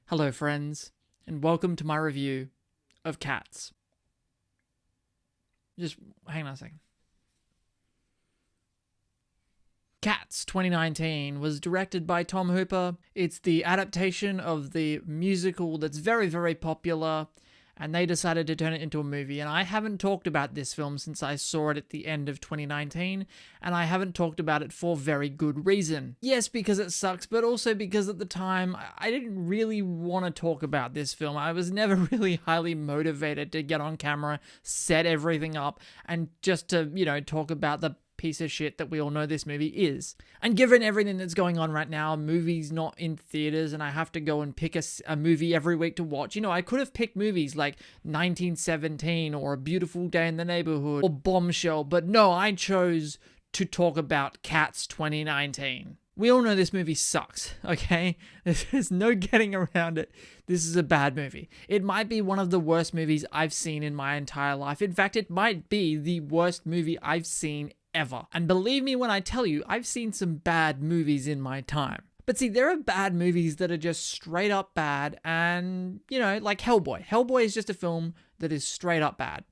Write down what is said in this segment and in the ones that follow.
Hello friends, and welcome to my review of Cats. Just hang on a second. Cats 2019 was directed by Tom Hooper. It's the adaptation of the musical that's very, very popular, and they decided to turn it into a movie. And I haven't talked about this film since I saw it at the end of 2019, and I haven't talked about it for very good reason. Yes, because it sucks, but also because at the time, I didn't really want to talk about this film. I was never really highly motivated to get on camera, set everything up, and just to, talk about the piece of shit that we all know this movie is. And given everything that's going on right now, movies not in theaters, and I have to go and pick a movie every week to watch. I could have picked movies like 1917 or A Beautiful Day in the Neighborhood or Bombshell, but no, I chose to talk about Cats 2019. We all know this movie sucks, okay? There's no getting around it. This is a bad movie. It might be one of the worst movies I've seen in my entire life. In fact, it might be the worst movie I've seen ever. And believe me when I tell you, I've seen some bad movies in my time. But see, there are bad movies that are just straight up bad, and, like Hellboy. Hellboy is just a film that is straight up bad.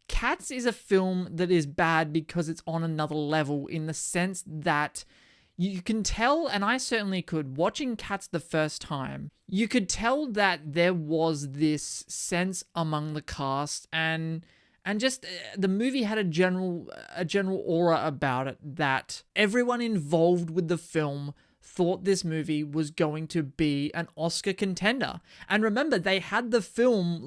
Cats is a film that is bad because it's on another level, in the sense that you can tell, and I certainly could, watching Cats the first time, you could tell that there was this sense among the cast, and just the movie had a general aura about it that everyone involved with the film thought this movie was going to be an Oscar contender. And remember, they had the film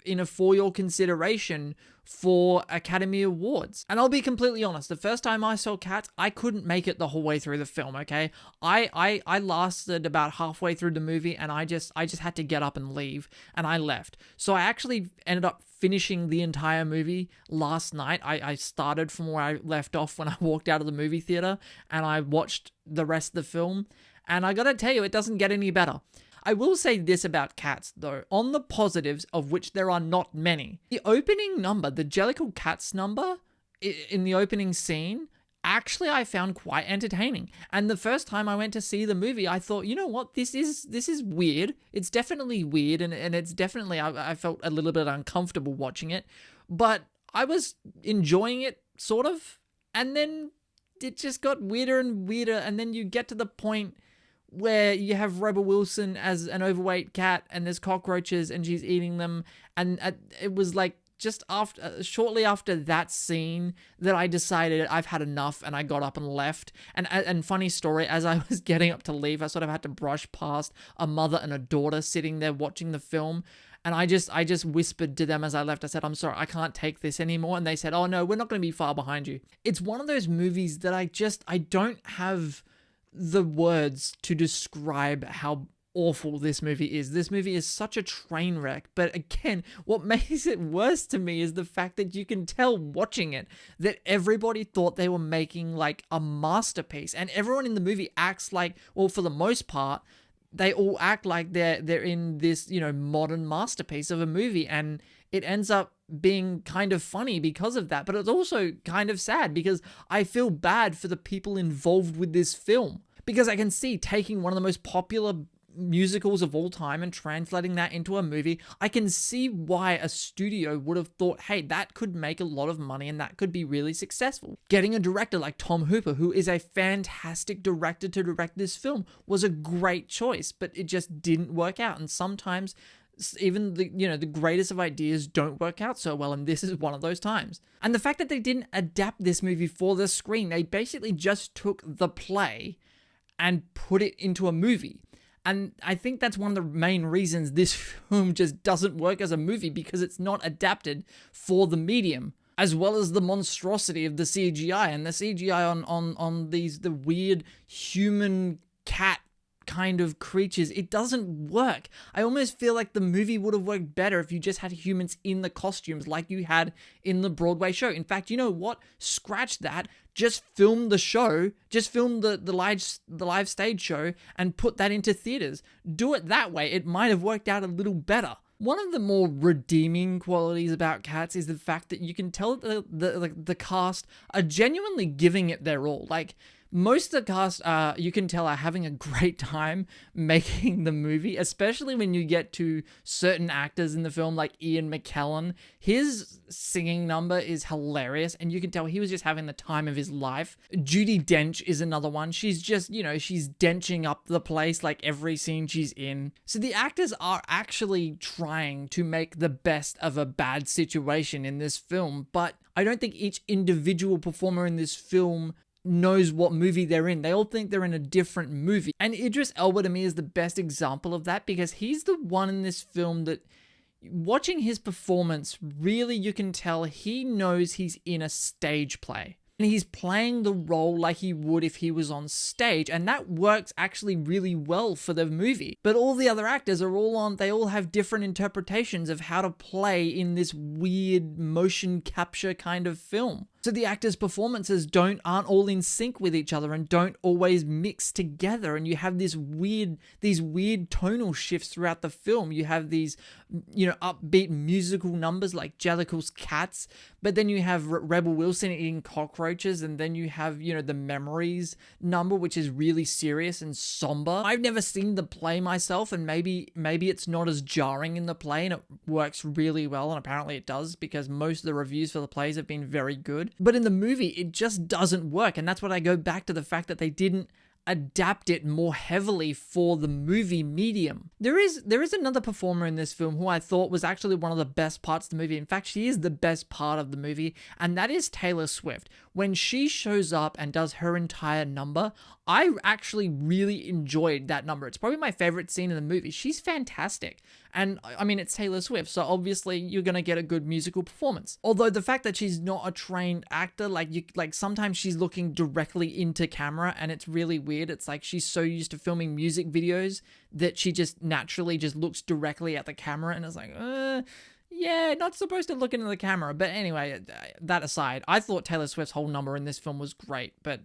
in for your consideration for Academy Awards. And I'll be completely honest, the first time I saw Cats, I couldn't make it the whole way through the film, okay? I lasted about halfway through the movie, and I just had to get up and leave, and I left. So I actually ended up finishing the entire movie last night. I started from where I left off when I walked out of the movie theater, and I watched the rest of the film, and I gotta tell you, it doesn't get any better. I will say this about Cats, though, on the positives, of which there are not many. The opening number, the Jellicle Cats number, in the opening scene, actually I found quite entertaining. And the first time I went to see the movie, I thought, you know what, this is weird. It's definitely weird, and it's definitely, I felt a little bit uncomfortable watching it, but I was enjoying it, sort of, and then it just got weirder and weirder, and then you get to the point where you have Rebel Wilson as an overweight cat, and there's cockroaches, and she's eating them, and it was just shortly after that scene that I decided I've had enough, and I got up and left. And funny story, as I was getting up to leave, I sort of had to brush past a mother and a daughter sitting there watching the film, and I just whispered to them as I left. I said, "I'm sorry, I can't take this anymore." And they said, "Oh no, we're not going to be far behind you." It's one of those movies that I don't have the words to describe how awful this movie is. This movie is such a train wreck. But again, what makes it worse to me is the fact that you can tell watching it that everybody thought they were making a masterpiece, and everyone in the movie acts well, for the most part, they all act like they're in this, modern masterpiece of a movie, and it ends up being kind of funny because of that. But it's also kind of sad because I feel bad for the people involved with this film, because I can see taking one of the most popular musicals of all time and translating that into a movie. I can see why a studio would have thought, hey, that could make a lot of money and that could be really successful. Getting a director like Tom Hooper, who is a fantastic director to direct this film, was a great choice, but it just didn't work out. And sometimes even the greatest of ideas don't work out so well, and this is one of those times. And the fact that they didn't adapt this movie for the screen, they basically just took the play and put it into a movie. And I think that's one of the main reasons this film just doesn't work as a movie, because it's not adapted for the medium, as well as the monstrosity of the CGI. And the CGI on the weird human cat kind of creatures, it doesn't work. I almost feel like the movie would have worked better if you just had humans in the costumes like you had in the Broadway show. In fact, you know what? Scratch that. Just film the show. Just film the live stage show and put that into theaters. Do it that way. It might have worked out a little better. One of the more redeeming qualities about Cats is the fact that you can tell that the cast are genuinely giving it their all. Most of the cast, you can tell, are having a great time making the movie, especially when you get to certain actors in the film, like Ian McKellen. His singing number is hilarious, and you can tell he was just having the time of his life. Judi Dench is another one. She's just, she's denching up the place like every scene she's in. So the actors are actually trying to make the best of a bad situation in this film, but I don't think each individual performer in this film knows what movie they're in. They all think they're in a different movie. And Idris Elba to me is the best example of that, because he's the one in this film that, watching his performance, really you can tell he knows he's in a stage play. And he's playing the role like he would if he was on stage, and that works actually really well for the movie. But all the other actors they all have different interpretations of how to play in this weird motion capture kind of film. So the actors' performances aren't all in sync with each other and don't always mix together, and you have these weird tonal shifts throughout the film. You have these, upbeat musical numbers like Jellicle's Cats, but then you have Rebel Wilson eating cockroaches, and then you have, the Memories number, which is really serious and somber. I've never seen the play myself, and maybe it's not as jarring in the play, and it works really well, and apparently it does, because most of the reviews for the plays have been very good. But in the movie, it just doesn't work. And that's what I go back to, the fact that they didn't adapt it more heavily for the movie medium. There is another performer in this film who I thought was actually one of the best parts of the movie. In fact, she is the best part of the movie, and that is Taylor Swift. When she shows up and does her entire number, I actually really enjoyed that number. It's probably my favorite scene in the movie. She's fantastic. And I mean, it's Taylor Swift, so obviously you're going to get a good musical performance. Although the fact that she's not a trained actor, like sometimes she's looking directly into camera, and it's really weird. It's like she's so used to filming music videos that she just naturally just looks directly at the camera, and it's like, yeah, not supposed to look into the camera. But anyway, that aside, I thought Taylor Swift's whole number in this film was great, but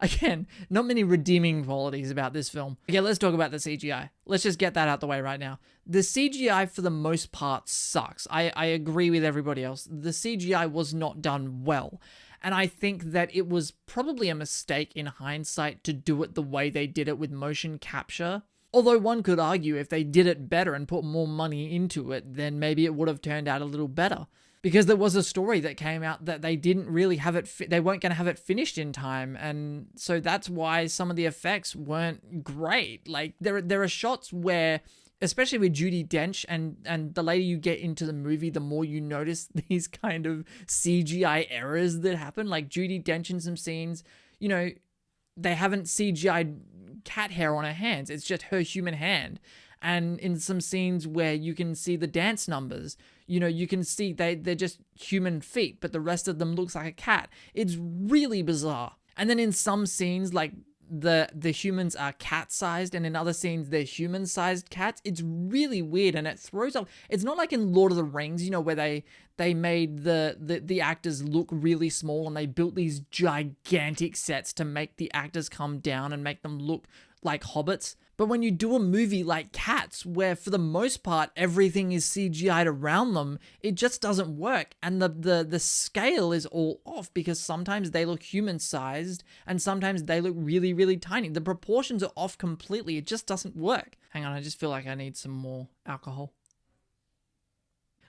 again, not many redeeming qualities about this film. Okay, let's talk about the CGI. Let's just get that out the way right now. The CGI for the most part sucks. I agree with everybody else. The CGI was not done well. And I think that it was probably a mistake in hindsight to do it the way they did it with motion capture. Although one could argue if they did it better and put more money into it, then maybe it would have turned out a little better. Because there was a story that came out that they didn't really have it, they weren't going to have it finished in time. And so that's why some of the effects weren't great. Like there are shots where, especially with Judi Dench, and the later you get into the movie, the more you notice these kind of CGI errors that happen. Like Judi Dench in some scenes, they haven't CGI'd cat hair on her hands. It's just her human hand. And in some scenes where you can see the dance numbers, you can see they're just human feet, but the rest of them looks like a cat. It's really bizarre. And then in some scenes, like the humans are cat-sized, and in other scenes they're human-sized cats. It's really weird, and it throws off. It's not like in Lord of the Rings, where they made the actors look really small, and they built these gigantic sets to make the actors come down and make them look like hobbits. But when you do a movie like Cats, where for the most part everything is CGI'd around them, it just doesn't work. And the scale is all off, because sometimes they look human-sized and sometimes they look really, really tiny. The proportions are off completely. It just doesn't work. Hang on, I just feel like I need some more alcohol.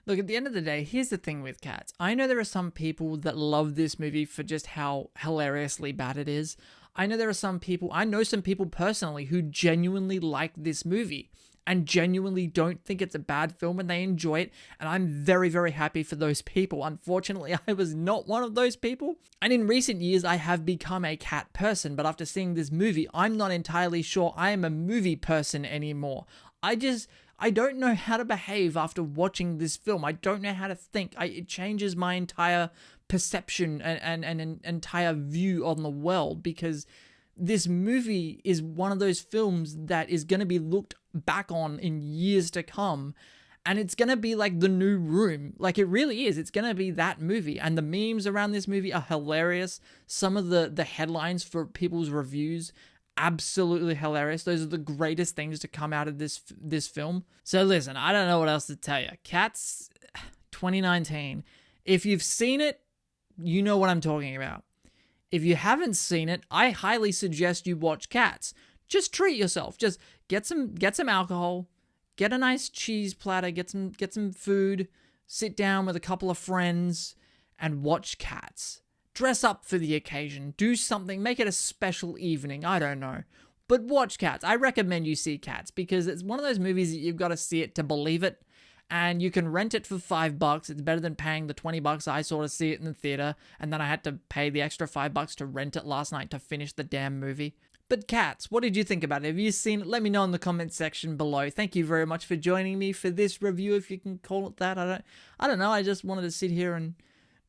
Look, at the end of the day, here's the thing with Cats. I know there are some people that love this movie for just how hilariously bad it is. I know some people personally who genuinely like this movie and genuinely don't think it's a bad film, and they enjoy it, and I'm very, very happy for those people. Unfortunately, I was not one of those people, and in recent years, I have become a cat person, but after seeing this movie, I'm not entirely sure I am a movie person anymore. I don't know how to behave after watching this film. I don't know how to think. It changes my entire perception and an entire view on the world, because this movie is one of those films that is going to be looked back on in years to come, and it's going to be like The New Room. Like, it really is. It's going to be that movie, and the memes around this movie are hilarious. Some of the headlines for people's reviews, absolutely hilarious. Those are the greatest things to come out of this film. So listen, I don't know what else to tell you. Cats 2019. If you've seen it, you know what I'm talking about. If you haven't seen it, I highly suggest you watch Cats. Just treat yourself. Just get some alcohol, get a nice cheese platter, get some food, sit down with a couple of friends, and watch Cats. Dress up for the occasion. Do something. Make it a special evening. I don't know. But watch Cats. I recommend you see Cats because it's one of those movies that you've got to see it to believe it. And you can rent it for $5. It's better than paying the $20 I saw to see it in the theater. And then I had to pay the extra $5 to rent it last night to finish the damn movie. But Cats, what did you think about it? Have you seen it? Let me know in the comment section below. Thank you very much for joining me for this review, if you can call it that. I don't know. I just wanted to sit here and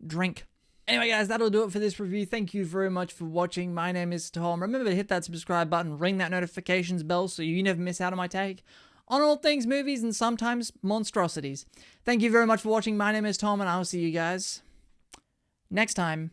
drink. Anyway, guys, that'll do it for this review. Thank you very much for watching. My name is Tom. Remember to hit that subscribe button, ring that notifications bell so you never miss out on my take on all things movies and sometimes monstrosities. Thank you very much for watching. My name is Tom, and I'll see you guys next time.